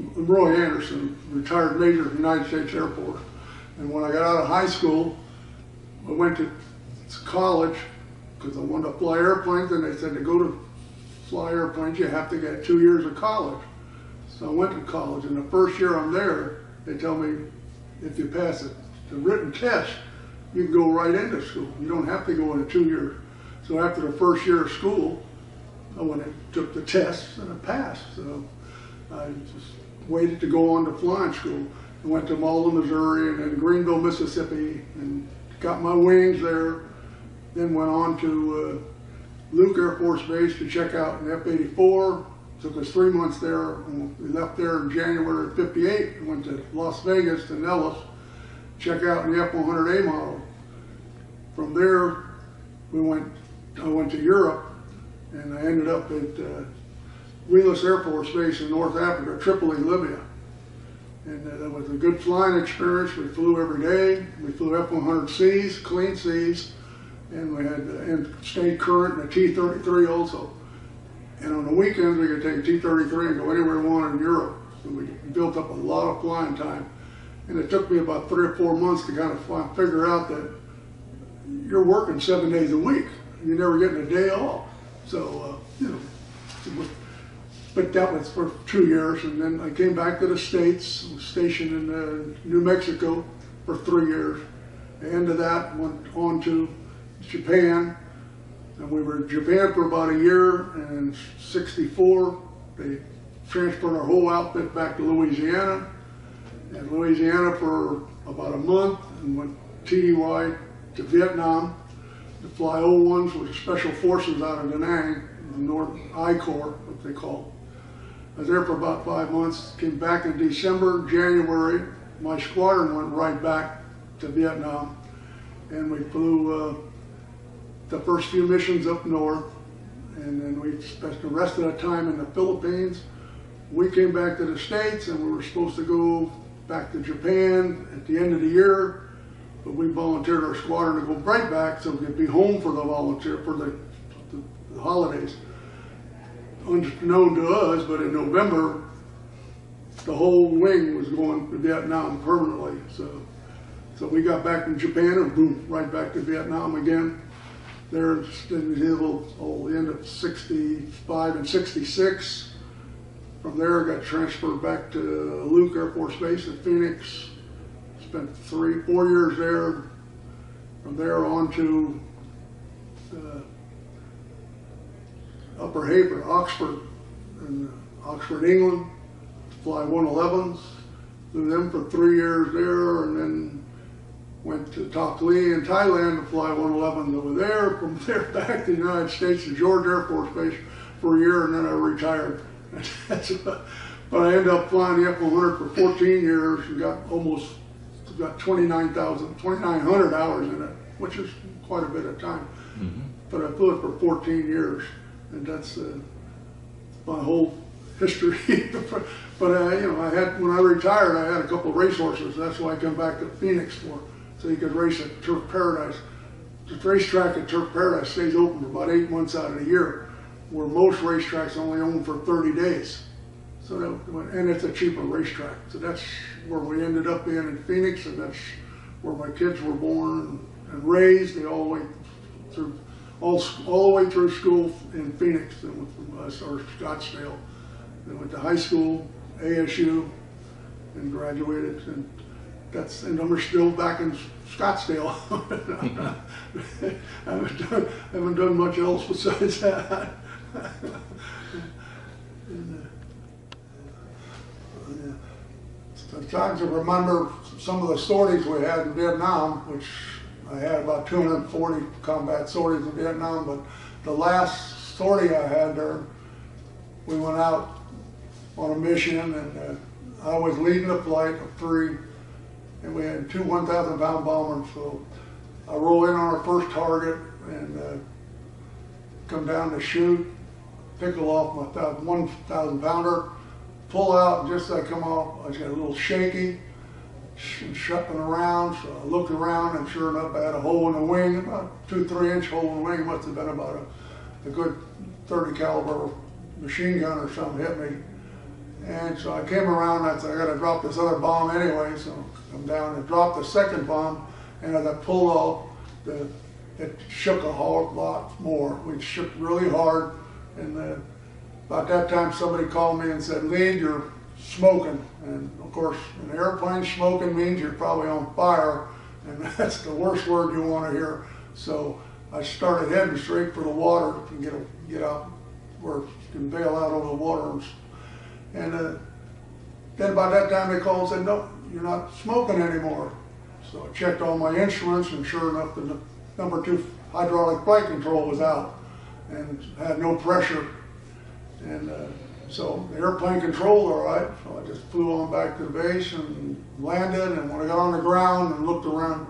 I'm Roy Anderson, retired major of the United States Air Force. And when I got out of high school, I went to college because I wanted to fly airplanes, and they said to go to fly airplanes, you have to get 2 years of college. So I went to college, and the first year I'm there, they tell me if you pass it, the written test, you can go right into school. You don't have to go in 2 years. So after the first year of school, I went and took the test, and I passed. So I just waited to go on to flying school. I went to Malden, Missouri, and then Greenville, Mississippi, and got my wings there. Then went on to Luke Air Force Base to check out an F-84. Took us 3 months there. And we left there in January of '58 and went to Las Vegas to Nellis, check out the F-100A model. From there, I went to Europe, and I ended up at Wheelus Air Force Base in North Africa, Tripoli, Libya. And that was a good flying experience. We flew every day. We flew F-100Cs, clean Cs, and we had and stayed current in a T-33 also. And on the weekends, we could take a T-33 and go anywhere we wanted in Europe. So we built up a lot of flying time. And it took me about 3 or 4 months to kind of figure out that you're working 7 days a week. You're never getting a day off. So, you know, but that was for 2 years. And then I came back to the States, was stationed in New Mexico for 3 years. At the end of that, went on to Japan. And we were in Japan for about a year, and in '64, they transferred our whole outfit back to Louisiana. And Louisiana for about a month, and went TDY to Vietnam to fly O-1s with the Special Forces out of Da Nang, the North I Corps, what they call. I was there for about 5 months, came back in December, January. My squadron went right back to Vietnam, and we flew the first few missions up north, and then we spent the rest of the time in the Philippines. We came back to the States, and we were supposed to go back to Japan at the end of the year, but we volunteered our squadron to go right back so we could be home for the holidays. Unknown to us, but in November, the whole wing was going to Vietnam permanently. So we got back from Japan and boom, right back to Vietnam again. There until the end of '65 and '66. From there, I got transferred back to Luke Air Force Base in Phoenix. Spent 3 or 4 years there. From there on to Upper Haver, Oxford, in Oxford, England. Fly 111s. Flew them for 3 years there, and then went to Tok Lee in Thailand to fly 111s over there. From there back to the United States to George Air Force Base for a year, and then I retired. But I ended up flying the F-100 for 14 years and got 2,900 hours in it, which is quite a bit of time. Mm-hmm. But I flew it for 14 years, and that's my whole history. But you know, when I retired, I had a couple of racehorses. That's why I come back to Phoenix for, so you could race at Turf Paradise. The racetrack at Turf Paradise stays open for about 8 months out of the year, where most racetracks only own for 30 days. So and it's a cheaper racetrack. So that's where we ended up in Phoenix, and that's where my kids were born and raised. They all the way through, all the way through school in Phoenix. They went from us or Scottsdale. They went to high school, ASU, and graduated. And I'm still back in Scottsdale. I haven't done much else besides that. Sometimes I remember some of the sorties we had in Vietnam, which I had about 240 combat sorties in Vietnam, but the last sortie I had there, we went out on a mission, and I was leading the flight of 3, and we had 2 1,000-pound bombers. So I roll in on our first target and come down to shoot, pickle off my 1,000-pounder, pull out, and just as I come off, I was getting a little shaky, shuffling around. So I looked around, and sure enough, I had a hole in the wing, about 2-3 inch hole in the wing. It must have been about a good 30 caliber machine gun or something hit me. And so I came around, I said, I gotta drop this other bomb anyway, so I'm down and dropped the second bomb, and as I pulled off, it shook a whole lot more. We shook really hard, and about that time somebody called me and said, Lee, you're smoking. And of course, an airplane smoking means you're probably on fire, and that's the worst word you want to hear. So I started heading straight for the water to get out where you can bail out over the water. And then by that time they called and said, no, you're not smoking anymore. So I checked all my instruments, and sure enough, the number 2 hydraulic flight control was out and had no pressure. And so the airplane controlled all right. So I just flew on back to the base and landed. And when I got on the ground and looked around,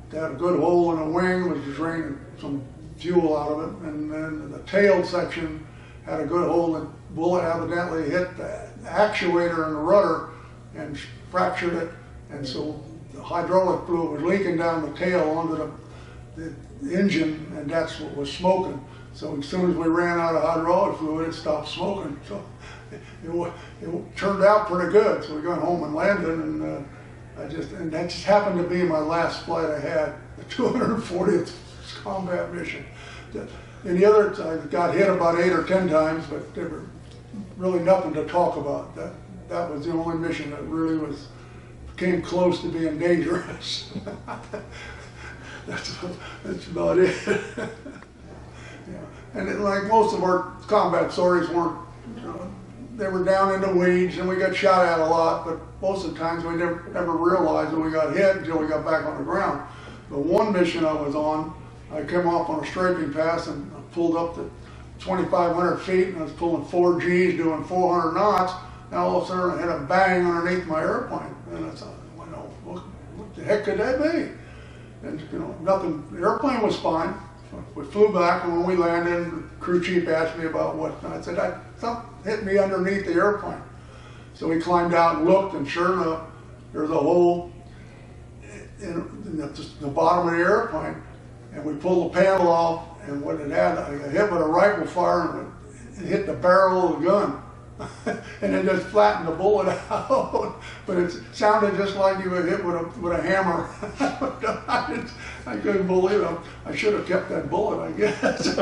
they had a good hole in the wing, which was draining some fuel out of it. And then the tail section had a good hole, and the bullet evidently hit the actuator and the rudder and fractured it. And so the hydraulic fluid was leaking down the tail onto the engine, and that's what was smoking. So as soon as we ran out of hydraulic fluid, it stopped smoking. So it turned out pretty good. So we got home and landed, and that just happened to be my last flight I had, the 240th combat mission. In the others, I got hit about 8 or 10 times, but there were really nothing to talk about. That was the only mission that really came close to being dangerous. That's about it. Yeah. And like most of our combat stories weren't, they were down in the weeds, and we got shot at a lot, but most of the times we never realized that we got hit until we got back on the ground. The one mission I was on, I came off on a strafing pass and I pulled up to 2,500 feet, and I was pulling 4 Gs doing 400 knots. And all of a sudden I had a bang underneath my airplane. And I thought, well, what the heck could that be? And nothing, the airplane was fine. We flew back, and when we landed, the crew chief asked me about what, and I said, something hit me underneath the airplane. So we climbed out and looked, and sure enough, there was a hole in the bottom of the airplane, and we pulled the panel off, and what it had, I got hit with a rifle fire, and it hit the barrel of the gun. And it just flattened the bullet out, but it sounded just like you were hit with a hammer. I couldn't believe it. I should have kept that bullet, I guess.